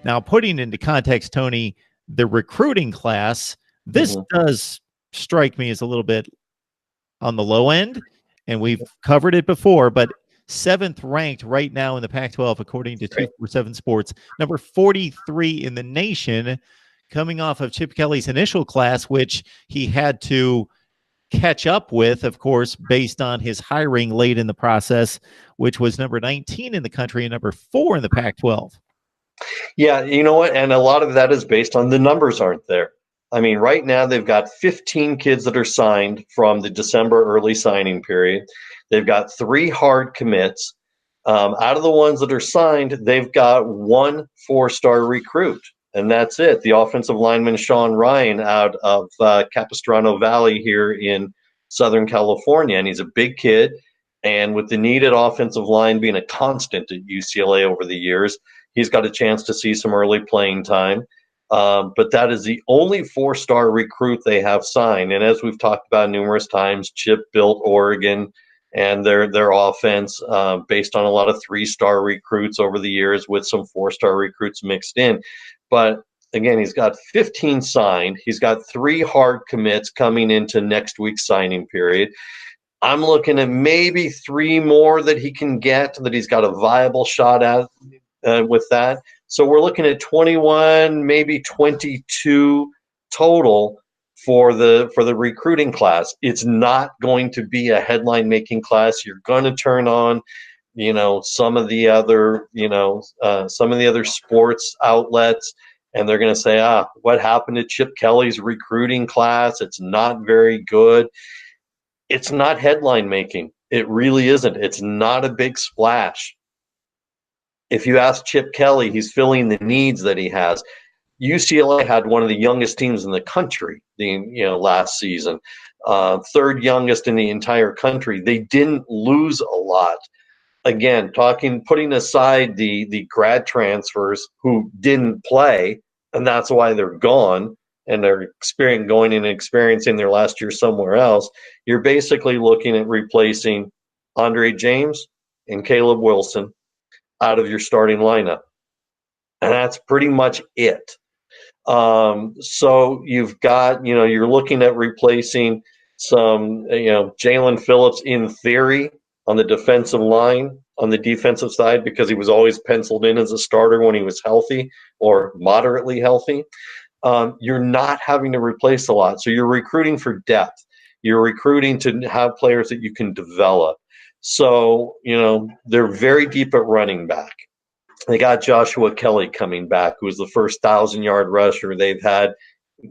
Now, putting into context, Tony, the recruiting class, this does strike me as a little bit on the low end, and we've covered it before, but 7th ranked right now in the Pac-12, according to 247 Sports, number 43 in the nation, coming off of Chip Kelly's initial class, which he had to catch up with, of course, based on his hiring late in the process, which was number 19 in the country and number 4 in the Pac-12. Yeah, you know what? And a lot of that is based on the numbers aren't there. I mean, right now they've got 15 kids that are signed from the December early signing period. They've got 3 hard commits. Out of the ones that are signed, they've got 1 4-star recruit, and that's it. The offensive lineman Sean Ryan out of Capistrano Valley here in Southern California, and he's a big kid. And with the needed offensive line being a constant at UCLA over the years, he's got a chance to see some early playing time. But that is the only 4-star recruit they have signed. And as we've talked about numerous times, Chip built Oregon and their offense based on a lot of 3-star recruits over the years with some 4-star recruits mixed in. But again, he's got 15 signed. He's got 3 hard commits coming into next week's signing period. I'm looking at maybe 3 more that he can get, that he's got a viable shot at with that. So we're looking at 21, maybe 22 total for the recruiting class. It's not going to be a headline making class. You're going to turn on, some of the other, some of the other sports outlets, and they're going to say, what happened to Chip Kelly's recruiting class? It's not very good. It's not headline making. It really isn't. It's not a big splash. If you ask Chip Kelly, he's filling the needs that he has. UCLA had one of the youngest teams in the country, last season, 3rd youngest in the entire country. They didn't lose a lot. Again, putting aside the grad transfers who didn't play, and that's why they're gone, and they're going and experiencing their last year somewhere else. You're basically looking at replacing Andre James and Caleb Wilson out of your starting lineup. And that's pretty much it. So you've got, you're looking at replacing some, Jalen Phillips in theory on the defensive line, on the defensive side, because he was always penciled in as a starter when he was healthy or moderately healthy. You're not having to replace a lot. So you're recruiting for depth. You're recruiting to have players that you can develop. So, they're very deep at running back. They got Joshua Kelly coming back, who was the first 1,000-yard rusher they've had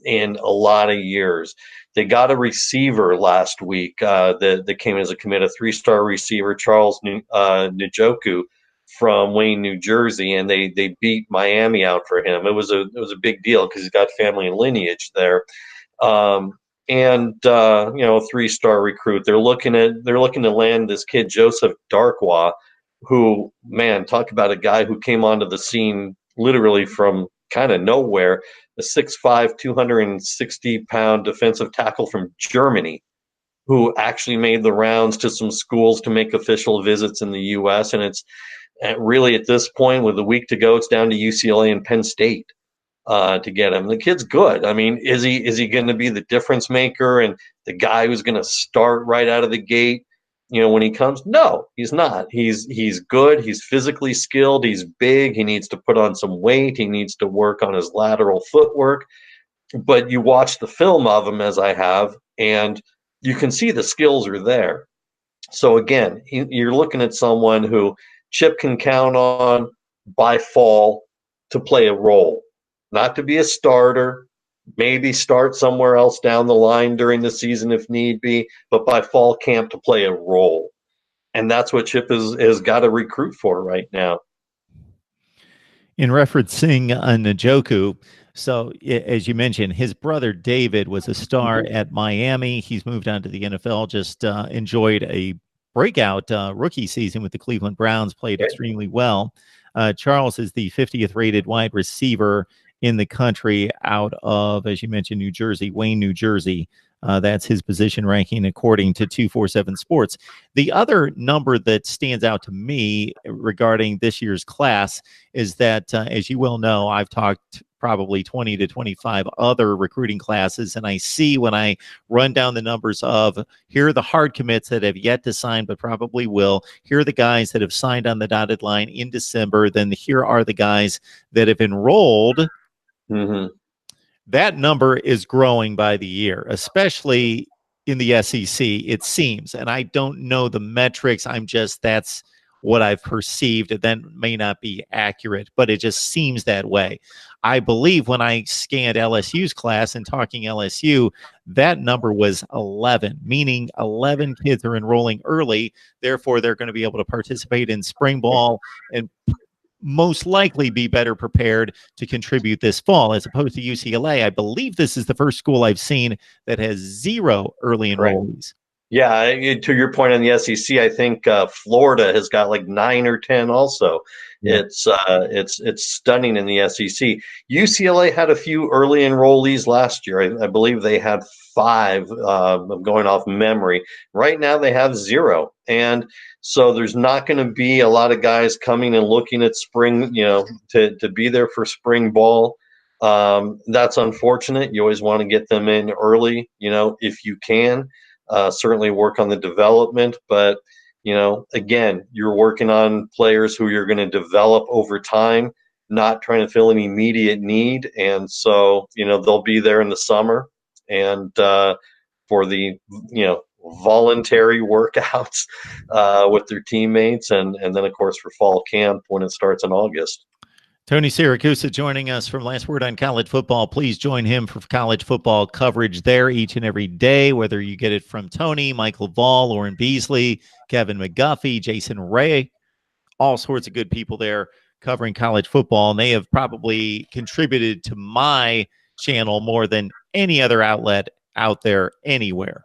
in a lot of years. They got a receiver last week that came as a commit, a 3-star receiver, Charles Njoku from Wayne, New Jersey, and they beat Miami out for him. It was a big deal because he's got family and lineage there. And a 3-star recruit. They're looking to land this kid Joseph Darkwa, who, man, talk about a guy who came onto the scene literally from kind of nowhere. A 6'5", 260-pound defensive tackle from Germany, who actually made the rounds to some schools to make official visits in the U.S. And it's really at this point, with a week to go, it's down to UCLA and Penn State to get him. The kid's good. I mean, is he going to be the difference maker and the guy who's going to start right out of the gate, when he comes? No, he's not. He's good. He's physically skilled. He's big. He needs to put on some weight. He needs to work on his lateral footwork. But you watch the film of him, as I have, and you can see the skills are there. So again, you're looking at someone who Chip can count on by fall to play a role. Not to be a starter, maybe start somewhere else down the line during the season if need be, but by fall camp to play a role. And that's what Chip has got to recruit for right now. In referencing Njoku, so as you mentioned, his brother David was a star at Miami. He's moved on to the NFL, just enjoyed a breakout rookie season with the Cleveland Browns, played extremely well. Charles is the 50th rated wide receiver in the country out of, as you mentioned, New Jersey, Wayne, New Jersey. That's his position ranking according to 247 Sports. The other number that stands out to me regarding this year's class is that, as you well know, I've talked probably 20 to 25 other recruiting classes, and I see when I run down the numbers of here are the hard commits that have yet to sign but probably will, here are the guys that have signed on the dotted line in December, then here are the guys that have enrolled. Mm-hmm. That number is growing by the year, especially in the SEC, it seems. And I don't know the metrics. That's what I've perceived. That may not be accurate, but it just seems that way. I believe when I scanned LSU's class and talking LSU, that number was 11, meaning 11 kids are enrolling early. Therefore, they're going to be able to participate in spring ball and most likely be better prepared to contribute this fall, as opposed to UCLA. I believe this is the first school I've seen that has 0 early enrollees. Yeah, to your point on the SEC, I think Florida has got like 9 or 10 also. Yeah. It's stunning in the SEC. UCLA had a few early enrollees last year. I believe they had 5. I'm going off memory. Right now they have 0, and so there's not going to be a lot of guys coming and looking at spring, to be there for spring ball. That's unfortunate. You always want to get them in early, if you can. Certainly work on the development, but again, you're working on players who you're going to develop over time, not trying to fill an immediate need. And so, they'll be there in the summer and for the, voluntary workouts with their teammates, and then of course for fall camp when it starts in August. Tony Siracusa joining us from Last Word on College Football. Please join him for college football coverage there each and every day, whether you get it from Tony, Michael Vall, Lauren Beasley, Kevin McGuffey, Jason Ray, all sorts of good people there covering college football. And they have probably contributed to my channel more than any other outlet out there anywhere.